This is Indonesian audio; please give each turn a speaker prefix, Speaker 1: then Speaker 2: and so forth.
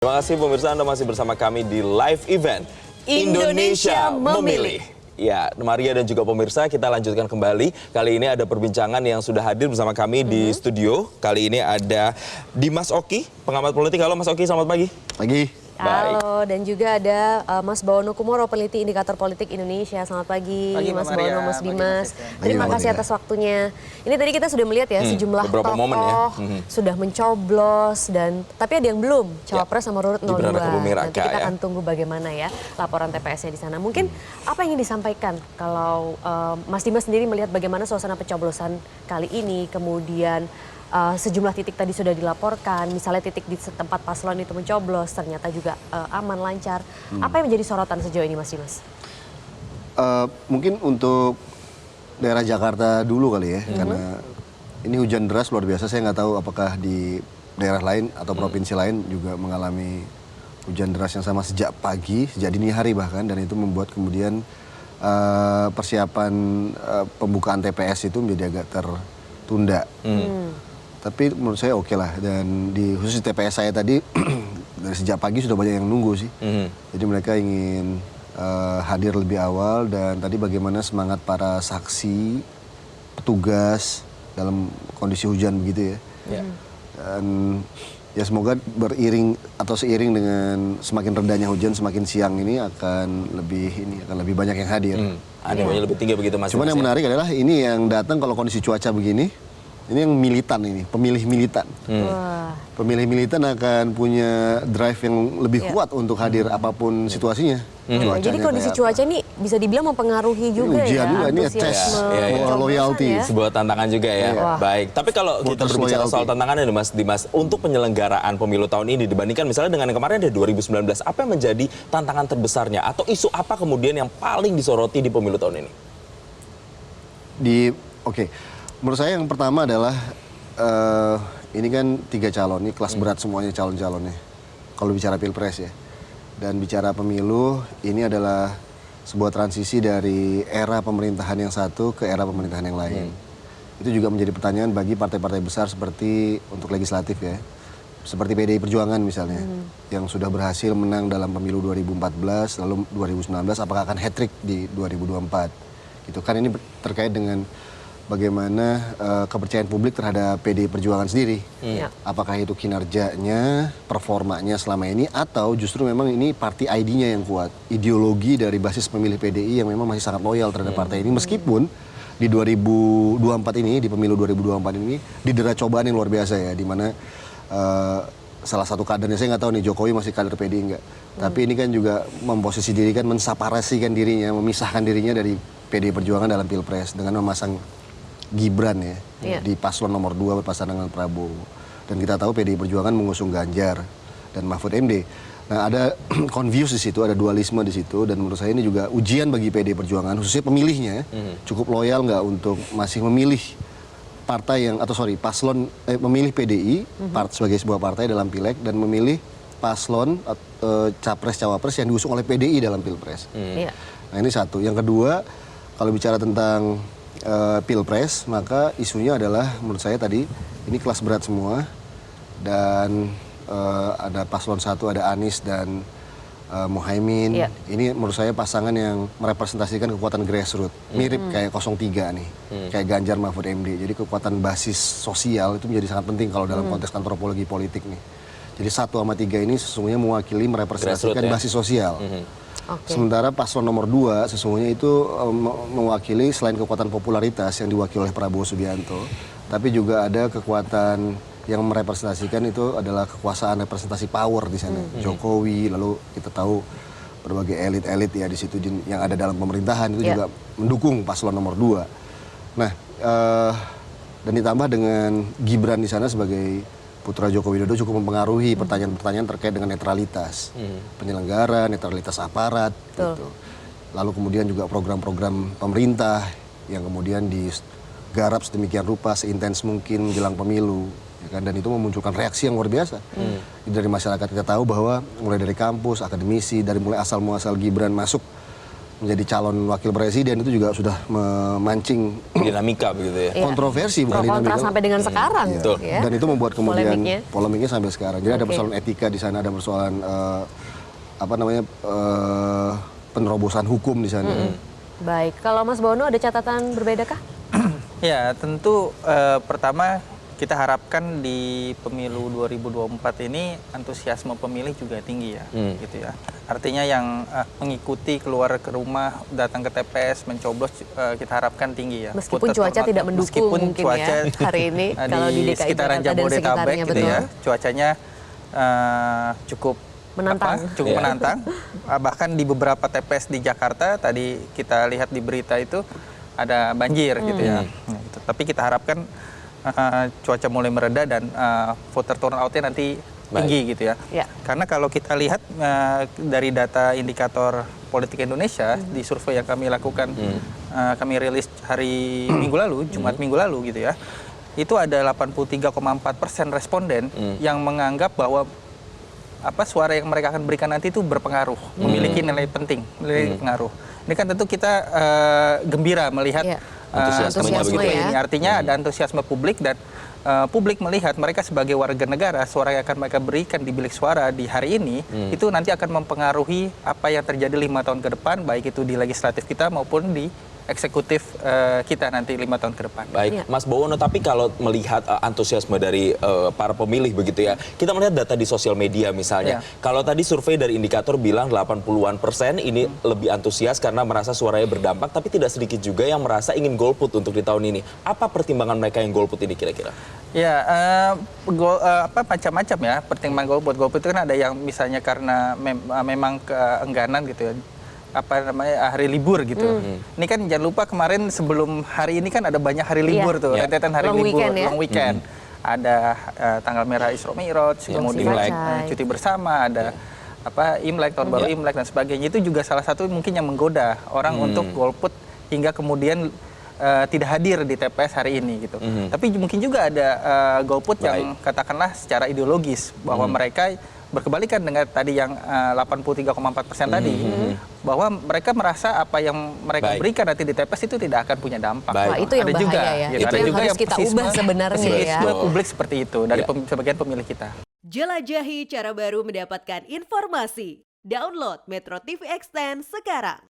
Speaker 1: Terima kasih pemirsa, Anda masih bersama kami di live event Indonesia Memilih. Ya, Maria dan juga pemirsa, kita lanjutkan kembali. Kali ini ada perbincangan yang sudah hadir bersama kami di studio. Kali ini ada Dimas Oki, pengamat politik. Halo Mas Oki, selamat pagi.
Speaker 2: Pagi.
Speaker 3: Halo, dan juga ada Mas Bawono Kumoro, peneliti Indikator Politik Indonesia. Selamat pagi, Mas Bawono, Mas Dimas. Terima kasih atas waktunya. Ini tadi kita sudah melihat ya sejumlah tokoh sudah mencoblos, tapi ada yang belum, Cawapres sama Urut 02. Nanti kita akan tunggu bagaimana ya laporan TPS-nya di sana. Mungkin apa yang ingin disampaikan kalau Mas Dimas sendiri melihat bagaimana suasana pencoblosan kali ini, kemudian sejumlah titik tadi sudah dilaporkan, misalnya titik di tempat paslon itu mencoblos ternyata juga aman, lancar. Apa yang menjadi sorotan sejauh ini Mas Dimas?
Speaker 2: Mungkin untuk daerah Jakarta dulu kali ya, karena ini hujan deras luar biasa. Saya nggak tahu apakah di daerah lain atau provinsi lain juga mengalami hujan deras yang sama sejak pagi, sejak dini hari bahkan, dan itu membuat kemudian persiapan pembukaan TPS itu menjadi agak tertunda. Tapi menurut saya oke lah, dan di khusus TPS saya tadi dari sejak pagi sudah banyak yang nunggu sih. Jadi mereka ingin hadir lebih awal, dan tadi bagaimana semangat para saksi, petugas dalam kondisi hujan begitu ya. Dan ya semoga beriring atau seiring dengan semakin redanya hujan, semakin siang ini akan lebih banyak yang hadir.
Speaker 1: Ada banyak lebih tinggi begitu Mas.
Speaker 2: Cuman yang menarik adalah ini yang datang kalau kondisi cuaca begini. Ini yang militan ini, pemilih militan. Pemilih militan akan punya drive yang lebih kuat untuk hadir apapun situasinya.
Speaker 3: Jadi kondisi cuaca ini bisa dibilang mempengaruhi juga
Speaker 2: ujian
Speaker 3: ya.
Speaker 2: Juga, ini tes loyalty.
Speaker 1: Sebuah tantangan juga ya. Baik, tapi kalau kita berbicara soal tantangannya Mas Dimas, untuk penyelenggaraan pemilu tahun ini dibandingkan misalnya dengan yang kemarin ada 2019, apa yang menjadi tantangan terbesarnya? Atau isu apa kemudian yang paling disoroti di pemilu tahun ini?
Speaker 2: Menurut saya yang pertama adalah ini kan 3 calon, ini kelas berat semuanya calon-calonnya. Kalau bicara pilpres ya, dan bicara pemilu, ini adalah sebuah transisi dari era pemerintahan yang satu ke era pemerintahan yang lain. Itu juga menjadi pertanyaan bagi partai-partai besar seperti untuk legislatif ya, seperti PDI Perjuangan misalnya, yang sudah berhasil menang dalam pemilu 2014, lalu 2019, apakah akan hat-trick di 2024? Gitu kan, ini terkait dengan bagaimana kepercayaan publik terhadap PDI Perjuangan sendiri. Apakah itu kinerjanya, performanya selama ini, atau justru memang ini party ID-nya yang kuat. Ideologi dari basis pemilih PDI yang memang masih sangat loyal terhadap partai ini. Meskipun di 2024 ini, di pemilu 2024 ini, didera cobaan yang luar biasa ya. Dimana salah satu kadernya, saya nggak tahu nih Jokowi masih kader PDI nggak. Tapi ini kan juga memposisi diri kan, menseparasikan dirinya, memisahkan dirinya dari PDI Perjuangan dalam Pilpres dengan memasang Gibran ya, di paslon nomor 2 berpasangan dengan Prabowo. Dan kita tahu PDI Perjuangan mengusung Ganjar dan Mahfud MD. Nah, ada confuse di situ, ada dualisme di situ, dan menurut saya ini juga ujian bagi PDI Perjuangan, khususnya pemilihnya, cukup loyal nggak untuk masih memilih partai memilih PDI sebagai sebuah partai dalam Pileg, dan memilih paslon capres-cawapres yang diusung oleh PDI dalam Pilpres. Nah, ini satu. Yang kedua, kalau bicara tentang Pilpres, maka isunya adalah menurut saya tadi ini kelas berat semua, dan ada paslon 1, ada Anies dan Muhaimin. Ini menurut saya pasangan yang merepresentasikan kekuatan grassroots, mirip kayak 03 nih, kayak Ganjar Mahfud MD. Jadi kekuatan basis sosial itu menjadi sangat penting kalau dalam konteks antropologi politik nih. Jadi 1 sama 3 ini sesungguhnya mewakili merepresentasikan basis sosial. Sementara paslon nomor 2 sesungguhnya itu mewakili selain kekuatan popularitas yang diwakili oleh Prabowo Subianto, tapi juga ada kekuatan yang merepresentasikan itu adalah kekuasaan representasi power di sana. Jokowi, lalu kita tahu berbagai elit-elit ya di situ yang ada dalam pemerintahan itu juga mendukung paslon nomor 2. Nah, dan ditambah dengan Gibran di sana sebagai putra Joko Widodo cukup mempengaruhi pertanyaan-pertanyaan terkait dengan netralitas penyelenggara, netralitas aparat, gitu. Lalu kemudian juga program-program pemerintah yang kemudian digarap sedemikian rupa, seintens mungkin menjelang pemilu, ya kan? Dan itu memunculkan reaksi yang luar biasa dari masyarakat. Kita tahu bahwa mulai dari kampus, akademisi, dari mulai asal-muasal Gibran masuk menjadi calon wakil presiden itu juga sudah memancing
Speaker 1: dinamika begitu ya.
Speaker 2: kontroversi, bukan
Speaker 3: kontra
Speaker 2: dinamika.
Speaker 3: sampai dengan sekarang.
Speaker 2: Iya.
Speaker 1: Betul.
Speaker 3: Ya.
Speaker 2: Dan itu membuat kemudian
Speaker 3: Polemiknya.
Speaker 2: sampai sekarang. Jadi ada persoalan etika di sana, ada persoalan penerobosan hukum di sana.
Speaker 3: Baik, kalau Mas Bono ada catatan berbeda kah?
Speaker 4: Ya, tentu pertama kita harapkan di pemilu 2024 ini antusiasme pemilih juga tinggi ya, gitu ya. Artinya yang mengikuti keluar ke rumah, datang ke TPS, mencoblos kita harapkan tinggi ya.
Speaker 3: Meskipun cuaca tidak mendukung
Speaker 4: meskipun
Speaker 3: mungkin
Speaker 4: cuaca
Speaker 3: ya hari ini kalau di DKI
Speaker 4: sekitaran
Speaker 3: Jakarta dan
Speaker 4: Jabodetabek
Speaker 3: sekitarnya,
Speaker 4: gitu ya, cuacanya cukup
Speaker 3: menantang.
Speaker 4: Cukup menantang. Bahkan di beberapa TPS di Jakarta tadi kita lihat di berita itu ada banjir gitu ya. Nah, gitu. Tapi kita harapkan cuaca mulai mereda dan voter turnout-nya nanti tinggi gitu ya. Karena kalau kita lihat dari data indikator politik Indonesia di survei yang kami lakukan, kami rilis hari Minggu lalu, Jumat Minggu lalu gitu ya. Itu ada 83,4% responden yang menganggap bahwa suara yang mereka akan berikan nanti itu berpengaruh, memiliki nilai penting, nilai pengaruh. Ini kan tentu kita gembira melihat
Speaker 3: antusiasme ya.
Speaker 4: ini. Artinya ada antusiasme publik dan publik melihat mereka sebagai warga negara, suara yang akan mereka berikan di bilik suara di hari ini itu nanti akan mempengaruhi apa yang terjadi 5 tahun ke depan, baik itu di legislatif kita maupun di eksekutif kita nanti 5 tahun ke depan.
Speaker 1: Baik, Mas Bowono, tapi kalau melihat antusiasme dari para pemilih begitu ya, kita melihat data di sosial media misalnya. Kalau tadi survei dari indikator bilang 80-an% ini lebih antusias karena merasa suaranya berdampak, tapi tidak sedikit juga yang merasa ingin golput untuk di tahun ini. Apa pertimbangan mereka yang golput ini kira-kira?
Speaker 4: Ya, macam-macam ya pertimbangan golput. Golput itu kan ada yang misalnya karena memang keengganan gitu ya. Hari libur gitu. Ini kan jangan lupa kemarin sebelum hari ini kan ada banyak hari libur tuh, rentetan hari libur, long weekend. Ada tanggal merah Isra Mi'raj, kemudian cuti bersama, ada Imlek, tahun baru Imlek dan sebagainya. Itu juga salah satu mungkin yang menggoda orang untuk golput hingga kemudian tidak hadir di TPS hari ini gitu. Tapi mungkin juga ada golput yang katakanlah secara ideologis bahwa mereka berkebalikan dengan tadi yang 83,4% tadi, bahwa mereka merasa apa yang mereka berikan nanti di TPS itu tidak akan punya dampak.
Speaker 3: Wah, itu yang
Speaker 4: ada
Speaker 3: bahaya
Speaker 4: juga,
Speaker 3: ya.
Speaker 4: gitu.
Speaker 3: Itu yang harus kita ubah sebenarnya ya.
Speaker 4: Publik seperti itu dari sebagian pemilih kita.
Speaker 5: Jelajahi cara baru mendapatkan informasi. Download Metro TV Extend sekarang.